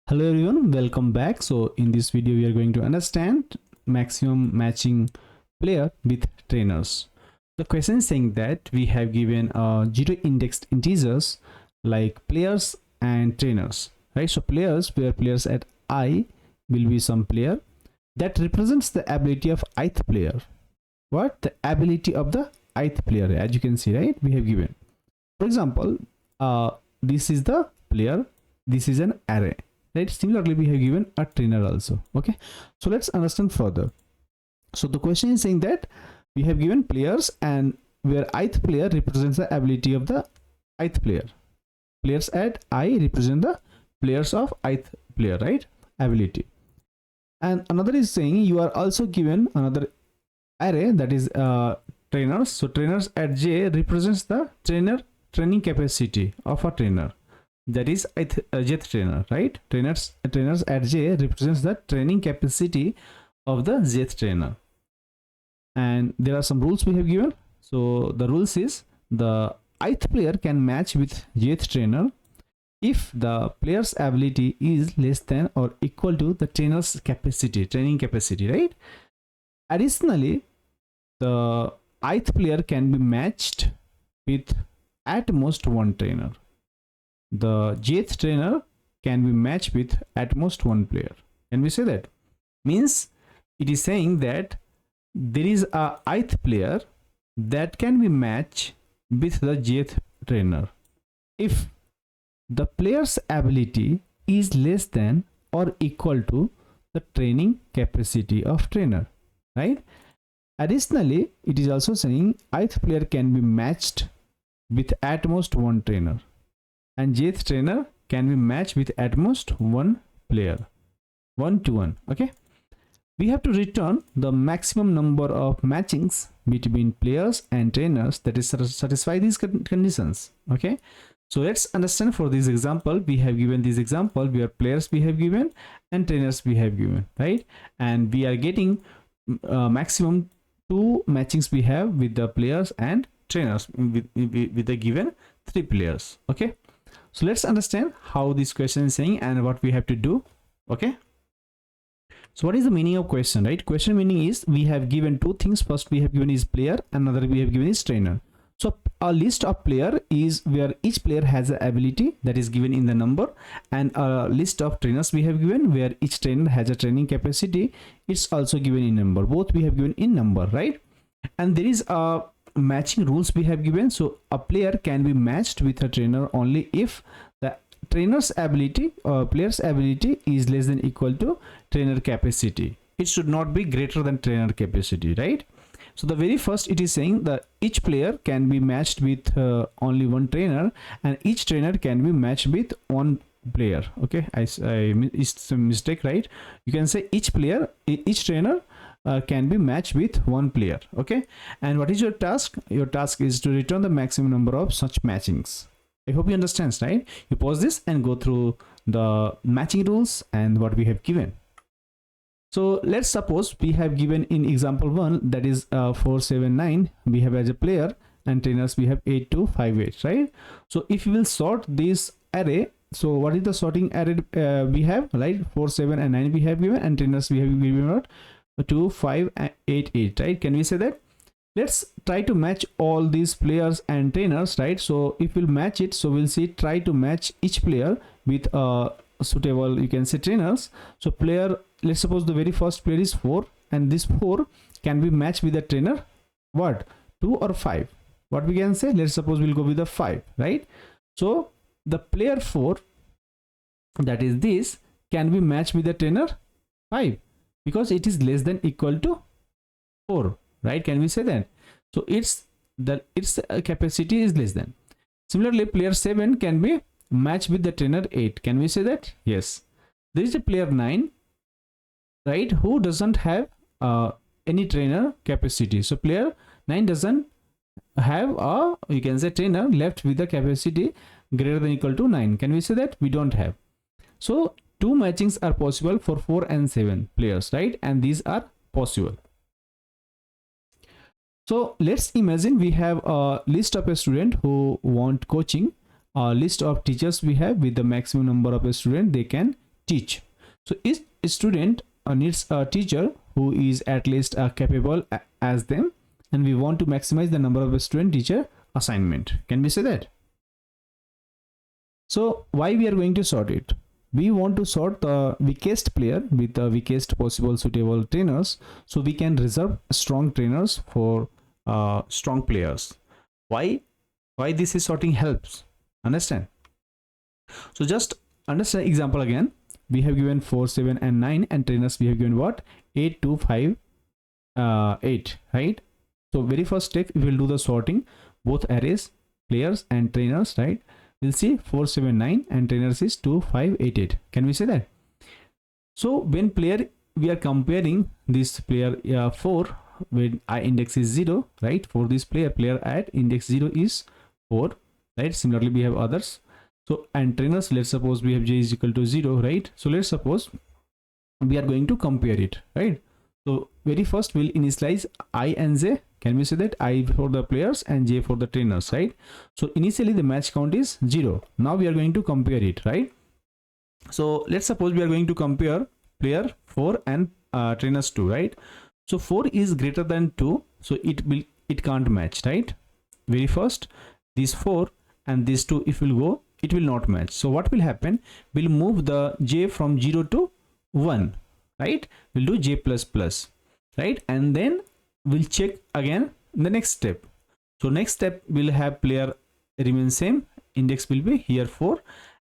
Hello everyone, welcome back. So in this video we are going to understand maximum matching player with trainers. The question is saying that we have given zero indexed integers like players and trainers, right? So players, where players at I will be some player that represents the ability of ith player. What? The ability of the ith player, as you can see, right? We have given, for example, this is the player, this is an array, right? Similarly we have given a trainer also. Okay, so let's understand further. So the question is saying that we have given players, and where ith player represents the ability of the ith player. Players at I represent the players of ith player, right? Ability. And another is saying you are also given another array, that is trainers. So trainers at J represents the training capacity of a trainer, that is jth trainer, right? Trainers at J represents the training capacity of the jth trainer. And there are some rules we have given. So the rules is the ith player can match with jth trainer if the player's ability is less than or equal to the trainer's training capacity, right? Additionally, the ith player can be matched with at most one trainer. The jth trainer can be matched with at most one player. Can we say that? Means it is saying that there is a ith player that can be matched with the jth trainer if the player's ability is less than or equal to the training capacity of trainer, right? Additionally, it is also saying ith player can be matched with at most one trainer, and jth trainer can be matched with at most one player, 1 to 1. Okay, we have to return the maximum number of matchings between players and trainers that is satisfy these conditions. Okay, so let's understand. For this example, we have given this example where players we have given and trainers we have given, right? And we are getting maximum 2 matchings we have with the players and trainers with the given 3 players. Okay, so let's understand how this question is saying and what we have to do. Okay, so what is the meaning of question, right? Question meaning is we have given 2 things. First we have given is player, another we have given is trainer. So a list of player is where each player has an ability that is given in the number, and a list of trainers we have given where each trainer has a training capacity. It's also given in number. Both we have given in number, right? And there is a matching rules we have given. So a player can be matched with a trainer only if the trainer's ability or player's ability is less than equal to trainer capacity. It should not be greater than trainer capacity, right? So the very first it is saying that each player can be matched with only one trainer, and each trainer can be matched with one player. Okay, it's a mistake, right? You can say each trainer can be matched with one player. Okay, and what is your task? Your task is to return the maximum number of such matchings. I hope you understand, right? You pause this and go through the matching rules and what we have given. So let's suppose we have given in example 1, that is 479 we have as a player, and trainers we have 8258, right? So if you will sort this array, so what is the sorting array we have, right? 4, 7 and 9 we have given, and trainers we have given what? 2, 5 and 8, 8, right? Can we say that? Let's try to match all these players and trainers, right? So if we'll match it, so we'll see try to match each player with suitable, you can say, trainers. So player, let's suppose the very first player is 4, and this 4 can be matched with a trainer what? 2 or 5. What we can say, let's suppose we'll go with the 5, right? So the player 4, that is this, can be matched with the trainer 5 because it is less than equal to 4, right? Can we say that? So its capacity is less than. Similarly, player 7 can be matched with the trainer 8. Can we say that? Yes. There is a player 9, right, who doesn't have any trainer capacity. So player 9 doesn't have a, you can say, trainer left with the capacity greater than equal to 9. Can we say that? We don't have. So 2 matchings are possible for 4 and 7 players, right? And these are possible. So let's imagine we have a list of a student who want coaching, a list of teachers we have with the maximum number of a student they can teach. So each student needs a teacher who is at least capable as them, and we want to maximize the number of student teacher assignment. Can we say that? So why we are going to sort it? We want to sort the weakest player with the weakest possible suitable trainers, so we can reserve strong trainers for strong players. Why this is sorting helps? Understand? So just understand example again. We have given 4, 7 and 9, and trainers we have given what? 8, 2, 5, 8, right? So very first step, we will do the sorting both arrays, players and trainers, right? We'll see 4, 7, 9 and trainers is 2, 5, 8, 8. Can we say that? So when player, we are comparing this player 4 when I index is 0, right? For this player at index 0 is 4, right? Similarly we have others. So and trainers, let's suppose we have j is equal to 0, right? So let's suppose we are going to compare it, right? So very first we'll initialize I and j. Can we say that? I for the players and j for the trainers, right? So initially the match count is 0. Now we are going to compare it, right? So let's suppose we are going to compare player 4 and trainers 2, right? So 4 is greater than 2, so it can't match, right? Very first, these 4 and these 2, if we'll go, it will not match. So what will happen? We'll move the j from 0 to 1, right? We'll do j plus plus, right? And then we'll check again the next step. So next step will have player remain same, index will be here 4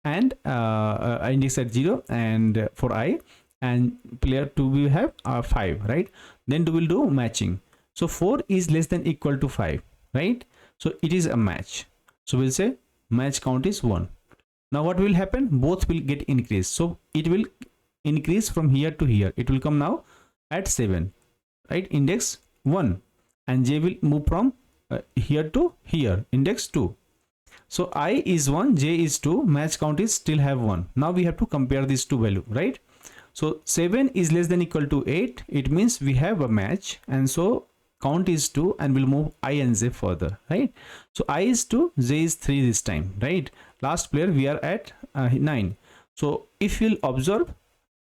and index at 0 and for I, and player 2 will have 5, right? Then we will do matching. So 4 is less than equal to 5, right? So it is a match. So we'll say match count is 1. Now what will happen? Both will get increased. So it will increase from here to here. It will come now at 7, right? Index 1, and j will move from here to here, index 2. So I is 1, j is 2, match count is still have 1. Now we have to compare these two value, right? So 7 is less than equal to 8. It means we have a match, and so count is 2, and we'll move I and j further, right? So I is 2, j is 3 this time, right? Last player we are at 9. So if you'll observe,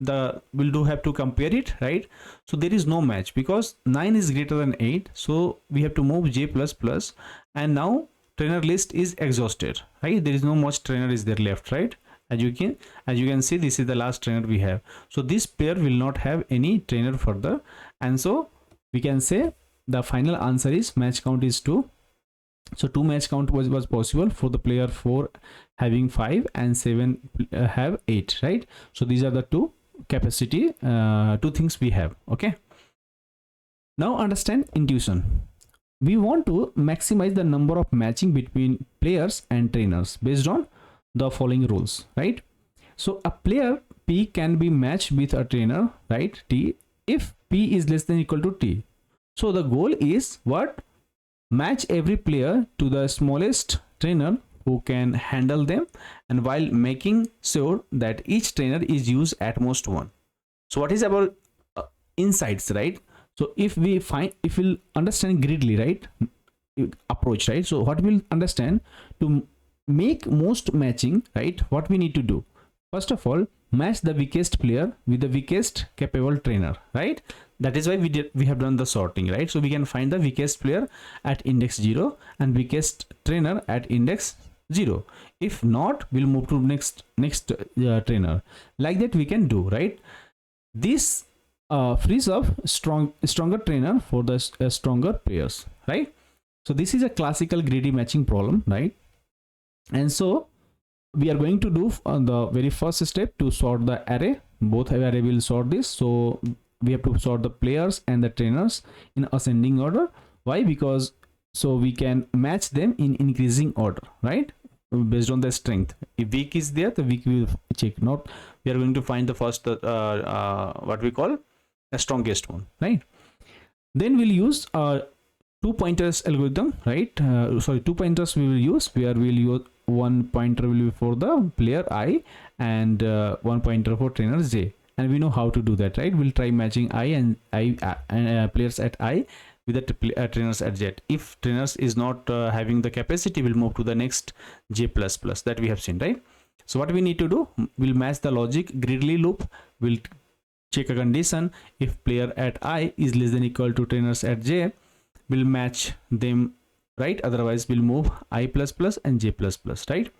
we'll have to compare it, right? So there is no match because 9 is greater than 8, so we have to move j plus plus, and now trainer list is exhausted, right? There is no much trainer is there left, right? As you can see, this is the last trainer we have. So this player will not have any trainer further, and so we can say the final answer is match count is 2. So 2 match count was possible for the player 4 having 5 and 7 have 8, right? So these are the two capacity, two things we have. Okay, now understand intuition. We want to maximize the number of matching between players and trainers based on the following rules, right? So a player P can be matched with a trainer, right, T, if P is less than equal to T. So the goal is what? Match every player to the smallest trainer who can handle them, and while making sure that each trainer is used at most 1. So what is our insights, right? So if we'll understand greedily, right, approach, right? So what we'll understand, to make most matching, right, what we need to do, first of all, match the weakest player with the weakest capable trainer, right? That is why we have done the sorting, right? So we can find the weakest player at index 0 and weakest trainer at index 0. If not, we'll move to next trainer. Like that we can do, right? This frees up stronger trainer for the stronger players, right? So this is a classical greedy matching problem, right? And so we are going to do the very first step to sort the array. Both array will sort this. So we have to sort the players and the trainers in ascending order. Why? Because so we can match them in increasing order, right? Based on the strength. If weak is there, the weak will check. Not we are going to find the first what we call the strongest one, right? Then we'll use 2 pointers algorithm, right? 2 pointers we will use, where we'll use 1 pointer will be for the player I and 1 pointer for trainer J, and we know how to do that, right? We'll try matching I and players at I with the trainers at Z. If trainers is not having the capacity, we'll move to the next J++, that we have seen, right? So what we need to do, we'll match the logic greedily loop. We'll check a condition. If player at I is less than equal to trainers at J, we'll match them, right? Otherwise we'll move I plus plus and J plus plus, right?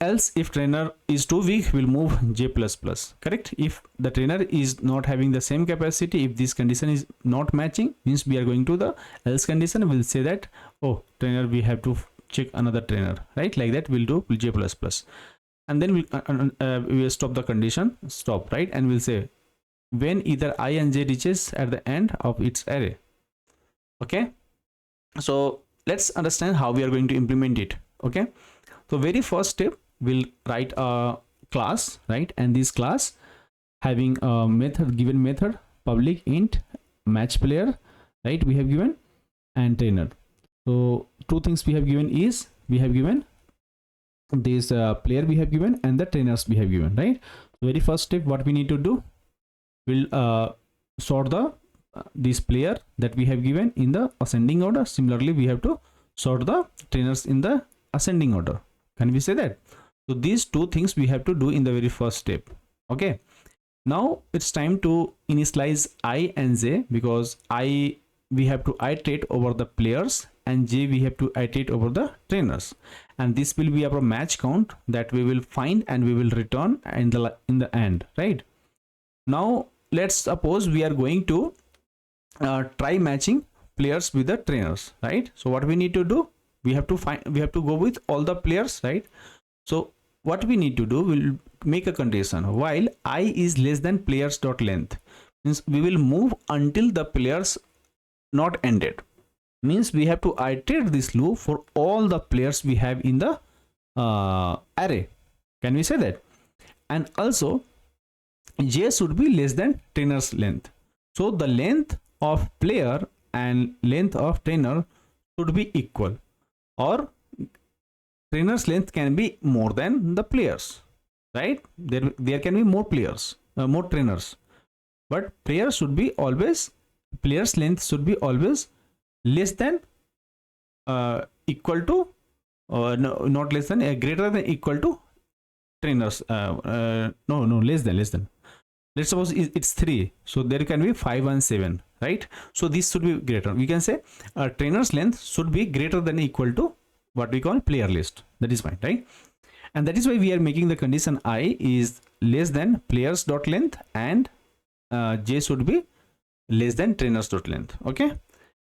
Else if trainer is too weak, we'll move J plus plus, correct? If the trainer is not having the same capacity, if this condition is not matching, means we are going to the else condition. We'll say that, oh, trainer, we have to check another trainer, right? Like that we'll do J plus plus, and then we'll stop the condition, stop, right? And we'll say when either I and J reaches at the end of its array. Okay, so let's understand how we are going to implement it. Okay, so very first step, we'll write a class, right? And this class having a method, given method public int match player, right? We have given, and trainer. So two things we have given is, we have given this player we have given, and the trainers we have given, right? So very first step, what we need to do, we'll sort the this player that we have given in the ascending order. Similarly, we have to sort the trainers in the ascending order. Can we say that? So these two things we have to do in the very first step. Okay, now it's time to initialize I and J, because I we have to iterate over the players, and J we have to iterate over the trainers, and this will be our match count that we will find and we will return in the end, right? Now let's suppose we are going to try matching players with the trainers, right? So what we need to do, we have to go with all the players, right? So what we need to do, we'll make a condition while I is less than players dot length, means we will move until the players not ended, means we have to iterate this loop for all the players we have in the array. Can we say that? And also J should be less than trainer's length. So the length of player and length of trainer should be equal, or trainer's length can be more than the players, right? There can be more players, more trainers, but player should be always, player's length should be always less than equal to no, not less than, greater than equal to trainers, no, less than. Let's suppose it's 3, so there can be 5 and 7, right? So this should be greater. We can say trainer's length should be greater than equal to what we call player list. That is fine, right? And that is why we are making the condition I is less than players dot length, and J should be less than trainers dot length. Okay,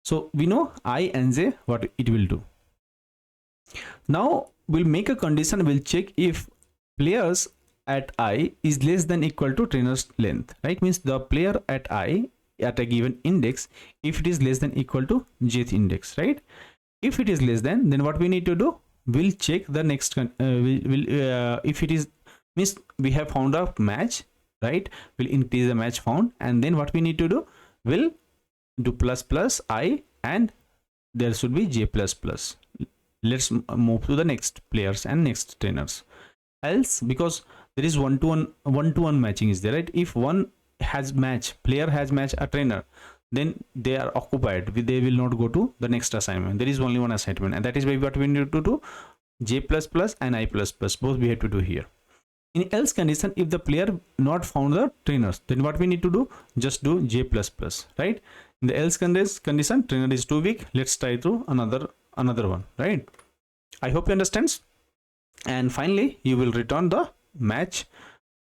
so we know I and J what it will do. Now we'll make a condition, we'll check if players at I is less than equal to trainer's length, right? Means the player at I at a given index, if it is less than equal to jth index, right? If it is less than, then what we need to do, we'll check the next if it is, means we have found a match, right? We'll increase the match found, and then what we need to do, we'll do plus plus I, and there should be J plus plus. Let's move to the next players and next trainers. Else, because there is one-to-one matching is there, right? If one has match, player has match a trainer, then they are occupied, they will not go to the next assignment. There is only one assignment, and that is why what we need to do, J plus plus and I plus plus, both we have to do here. In else condition, if the player not found the trainers, then what we need to do, just do J plus plus, right? In the else condition, trainer is too weak, let's try to another one, right? I hope you understand. And finally you will return the match,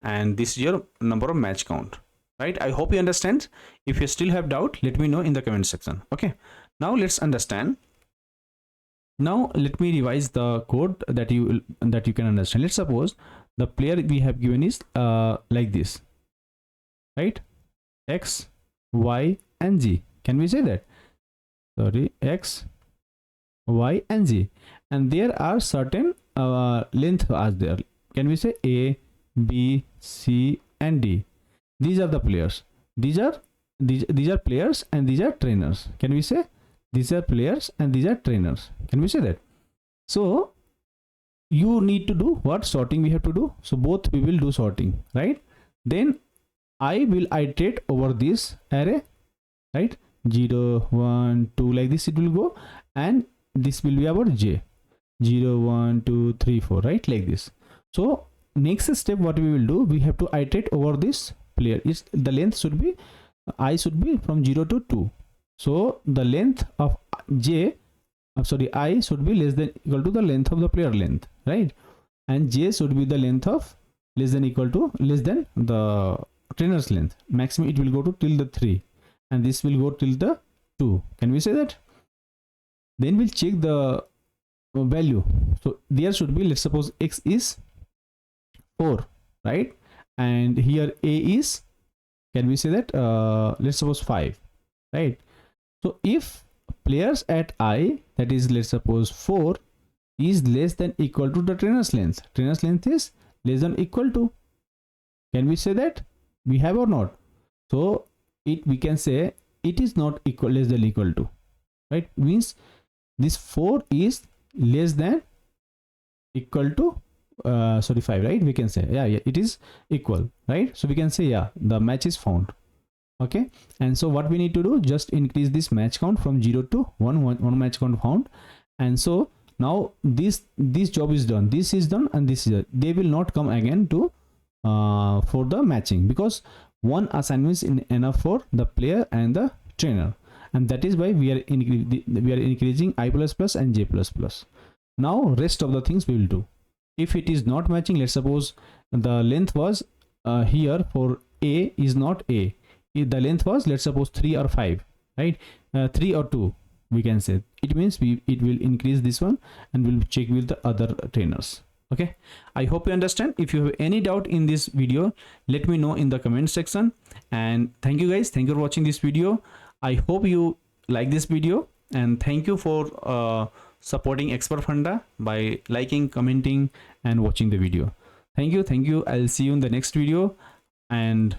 and this is your number of match count, right? I hope you understand. If you still have doubt, let me know in the comment section. Okay, now let's understand. Now let me revise the code that you can understand. Let's suppose the player we have given is like this, right? X, Y and Z. Can we say that? Sorry, X, Y and Z, and there are certain length as there. Can we say A, B, C and D? These are the players. These are players and these are trainers. Can we say these are players and these are trainers? Can we say that? So you need to do what sorting we have to do. So both we will do sorting, right? Then I will iterate over this array, right? 0, 1, 2, like this it will go, and this will be our J. 0, 1, 2, 3, 4, right? Like this. So next step, what we will do, we have to iterate over this player. Is the length should be I should be from 0 to 2. So the length of I should be less than equal to the length of the player length, right? And j should be the length of less than the trainer's length. Maximum it will go to till the 3, and this will go till the 2. Can we say that? Then we'll check the value. So there should be, let's suppose x is 4, right? And here a is, can we say that, let's suppose 5, right? So if players at I, that is let's suppose 4, is less than equal to the trainer's length is less than equal to, can we say that we have or not? So we can say it is not less than equal to, right? Means this 4 is less than equal to 5, right? We can say yeah, it is equal, right? So we can say yeah, the match is found. Okay, and so what we need to do, just increase this match count from 0 to 1 match count found. And so now this job is done, this is done, and this is done. They will not come again to for the matching, because one assignment is enough for the player and the trainer, and that is why we are increasing I++ and J++. Now rest of the things we will do. If it is not matching, let's suppose the length was here for A is not A, if the length was, let's suppose 3 or 5, right? 3 or 2, we can say. It means it will increase this one, and we'll check with the other trainers. Okay, I hope you understand. If you have any doubt in this video, let me know in the comment section. And thank you guys, thank you for watching this video. I hope you like this video, and thank you for supporting Expert Funda by liking, commenting, and watching the video. Thank you. I'll see you in the next video, and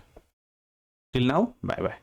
till now, bye bye.